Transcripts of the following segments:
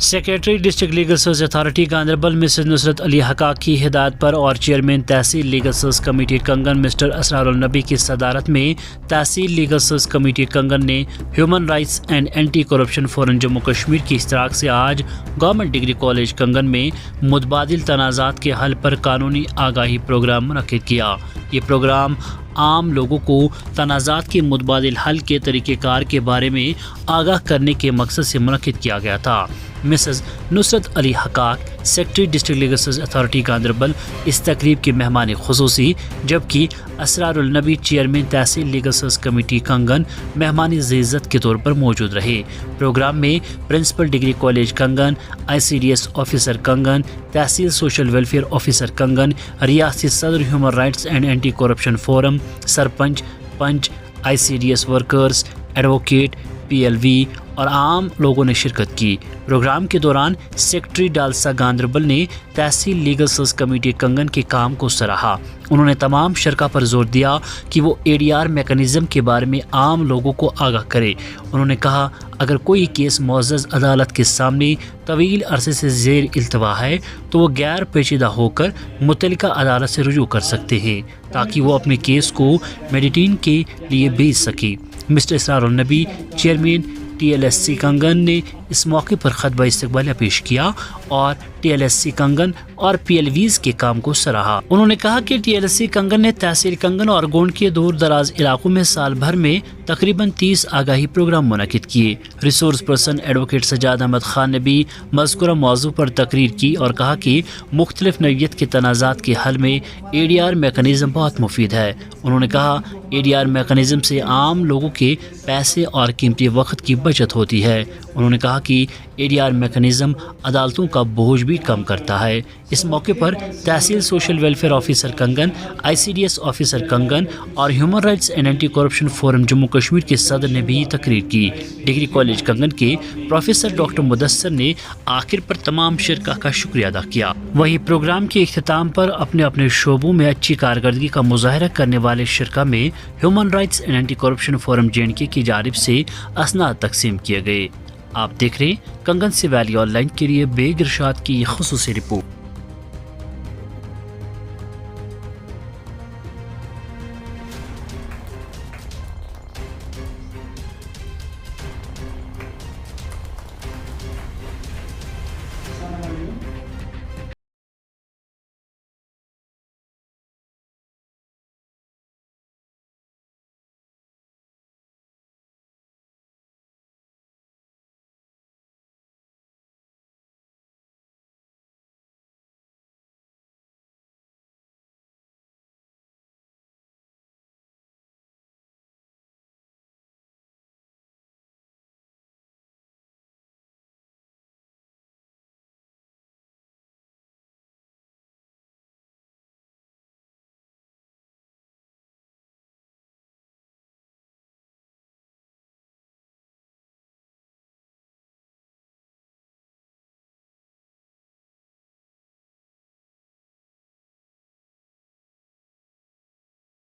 Secretary district legal service authority Ganderbal Mrs Nusrat Ali Haqaq کی ہدایت پر اور chairman tehsil legal service committee Kangan Mr Israr Ulnabi کی صدارت میں tehsil legal service committee Kangan نے human rights and anti corruption forum Jammu Kashmir کی اشتراک سے آج گورنمنٹ ڈگری کالج کنگن میں متبادل تنازعات کے حل پر قانونی آگاہی پروگرام منعقد کیا۔ یہ پروگرام عام لوگوں کو تنازعات کے متبادل حل کے طریقہ کار کے بارے میں آگاہ کرنے کے مقصد سے منعقد کیا گیا تھا۔ Mrs Nusrat Ali Haqaq secretary district legal service authority Ganderbal اس تقریب کی مہمان خصوصی، جبکہ Israr Ulnabi chairman tehsil legal service committee Kangan مہمان عزت کے طور پر موجود رہے۔ پروگرام میں principal degree college Kangan, ICDS officer Kangan, tehsil social welfare officer Kangan, ریاستی صدر human rights and anti corruption forum, sarpanch, panch, ICDS workers, advocate, PLV اور عام لوگوں نے شرکت کی۔ پروگرام کے دوران سیکریٹری ڈالسا گاندربل نے تحصیل لیگل سروس کمیٹی کنگن کے کام کو سراہا۔ انہوں نے تمام شرکاء پر زور دیا کہ وہ ADR میکانزم کے بارے میں عام لوگوں کو آگاہ کرے۔ انہوں نے کہا اگر کوئی کیس معزز عدالت کے سامنے طویل عرصے سے زیر التوا ہے تو وہ غیر پیچیدہ ہو کر متعلقہ عدالت سے رجوع کر سکتے ہیں تاکہ وہ اپنے کیس کو میڈیٹین کے لیے بھیج سکے۔ Mister Israr Ulnabi chairman TLSC کنگن نے اس موقع پر خطبہ استقبالیہ پیش کیا اور TLSC کنگن اور PLVs کے کام کو سراہا۔ انہوں نے کہا کہ TLSC کنگن نے تحصیل کنگن اور گونڈ کے دور دراز علاقوں میں سال بھر میں تقریباً 30 آگاہی پروگرام منعقد کیے۔ Resource person advocate Sajjad Ahmad Khan نے بھی مذکورہ موضوع پر تقریر کی اور کہا کہ مختلف نوعیت کے تنازعات کے حل میں ADR میکانزم بہت مفید ہے۔ انہوں نے کہا ADR میکانزم سے عام لوگوں کے پیسے اور قیمتی وقت کی بچت ہوتی ہے۔ انہوں نے کہا کہ ADR میکانزم عدالتوں کا بوجھ بھی کم کرتا ہے۔ اس موقع پر tehsil social welfare officer Kangan, ICDS officer Kangan اور human rights and anti corruption forum Jammu Kashmir کے صدر نے بھی تقریر کی۔ ڈگری کالج کنگن کے پروفیسر ڈاکٹر مدثر نے آخر پر تمام شرکاء کا شکریہ ادا کیا۔ وہیں پروگرام کے اختتام پر اپنے اپنے شعبوں میں اچھی کارکردگی کا مظاہرہ کرنے والے شرکاء میں human rights and anti corruption forum JNK کی جانب سے اسناد تقسیم کیے گئے۔ آپ دیکھ رہے ہیں کنگن سے ویلی آن لائن کے لیے بیگ ارشاد کی یہ خصوصی رپورٹ۔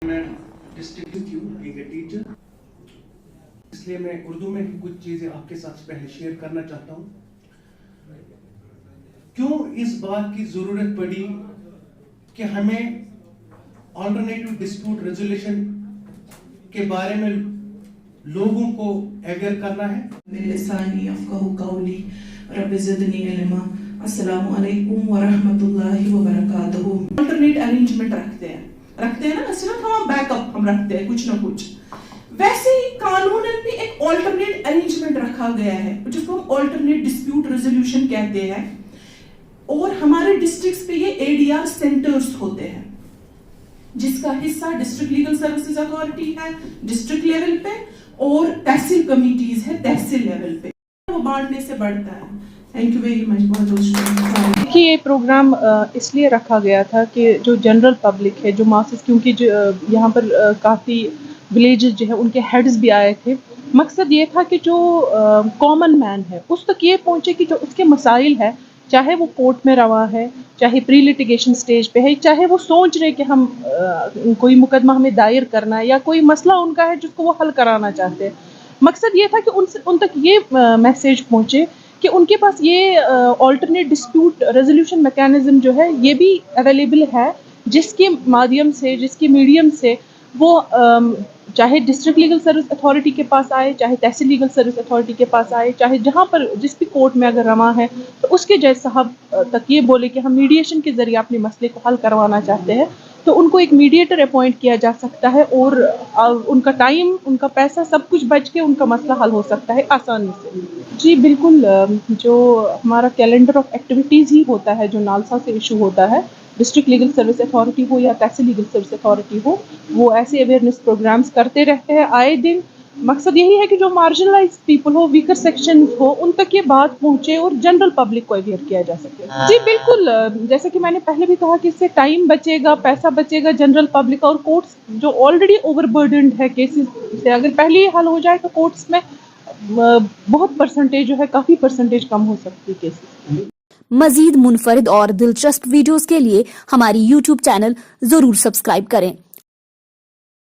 میں ڈسٹرکٹ ہوں being a teacher، اس لیے میں اردو میں کچھ چیزیں آپ کے ساتھ پہلے شیئر کرنا چاہتا ہوں۔ کیوں اس بات کی ضرورت پڑی کہ ہمیں آلٹرنیٹو ڈسپیوٹ ریزولیوشن کے بارے میں لوگوں کو اویئر کرنا ہے۔ بلسانی افقہوا قولی رب زدنی علما۔ السلام علیکم ورحمۃ اللہ وبرکاتہ۔ آلٹرنیٹ ارینجمنٹ رکھتے ہیں نا، صرف ہم بیک اپ ہم رکھتے ہیں کچھ نہ کچھ، ویسے ہی قانوناً بھی ایک آلٹرنیٹ ارینجمنٹ رکھا گیا ہے جس کو ہم آلٹرنیٹ ڈسپیوٹ ریزولوشن کہتے ہیں، اور ہمارے ڈسٹرکٹس پہ یہ ADR سینٹرز ہوتے ہیں جس کا حصہ ڈسٹرکٹ لیگل سروسز اتھارٹی ہے ڈسٹرکٹ لیول پہ، اور تحصیل کمیٹیز ہے تحصیل لیول پہ، وہ بانٹنے سے بڑھتا ہے۔ تھینک یو ویری مچ، بہت بہت شکریہ۔ دیکھیے یہ پروگرام اس لیے رکھا گیا تھا کہ جو جنرل پبلک ہے، جو ماسز، کیونکہ یہاں پر کافی ولیجز جو ہے ان کے ہیڈز بھی آئے تھے، مقصد یہ تھا کہ جو کامن مین ہے اس تک یہ پہنچے کہ جو اس کے مسائل ہے، چاہے وہ کورٹ میں روا ہے، چاہے پری لٹیگیشن سٹیج پہ ہے، چاہے وہ سوچ رہے کہ ہم کوئی مقدمہ ہمیں دائر کرنا ہے یا کوئی مسئلہ ان کا ہے جس کو وہ حل کرانا چاہتے ہیں، مقصد یہ تھا کہ ان تک یہ میسیج پہنچے کہ ان کے پاس یہ آلٹرنیٹ ڈسپیوٹ ریزولوشن میکانزم جو ہے یہ بھی اویلیبل ہے، جس کے مادھیم سے، جس کے میڈیم سے وہ چاہے ڈسٹرکٹ لیگل سروس اتھارٹی کے پاس آئے، چاہے تحصیل لیگل سروس اتھارٹی کے پاس آئے، چاہے جہاں پر جس بھی کورٹ میں اگر رواں ہے تو اس کے جج صاحب تک یہ بولے کہ ہم میڈیشن کے ذریعے اپنے مسئلے کو حل کروانا چاہتے ہیں، تو ان کو ایک میڈیٹر اپوائنٹ کیا جا سکتا ہے اور ان کا ٹائم، ان کا پیسہ سب کچھ بچ کے ان کا مسئلہ حل ہو سکتا ہے آسانی سے۔ جی بالکل، جو ہمارا کیلنڈر آف ایکٹیویٹیز ہی ہوتا ہے جو نالسا سے ایشو ہوتا ہے، ڈسٹرکٹ لیگل سروس اتھارٹی ہو یا تحصیل لیگل سروس اتھارٹی ہو، وہ ایسے اویئرنیس پروگرامز کرتے رہتے ہیں آئے دن۔ مقصد یہی ہے کہ جو مارجنلائز پیپل ہو، ویکر سیکشن ہو، ان تک یہ بات پہنچے اور جنرل پبلک کو اویئر کیا جا سکے۔ جی بالکل، جیسا کہ میں نے پہلے بھی کہا کہ اس سے ٹائم بچے گا، پیسہ بچے گا جنرل پبلک، اور کورٹس جو آلریڈی اوور برڈنڈ ہے کیسز سے، اگر پہلے ہی حل ہو جائے تو کورٹس میں بہت پرسنٹیج جو ہے، کافی پرسنٹیج کم ہو سکتی ہے کیسز۔ مزید منفرد اور دلچسپ ویڈیوز کے لیے ہماری YouTube چینل ضرور سبسکرائب کریں۔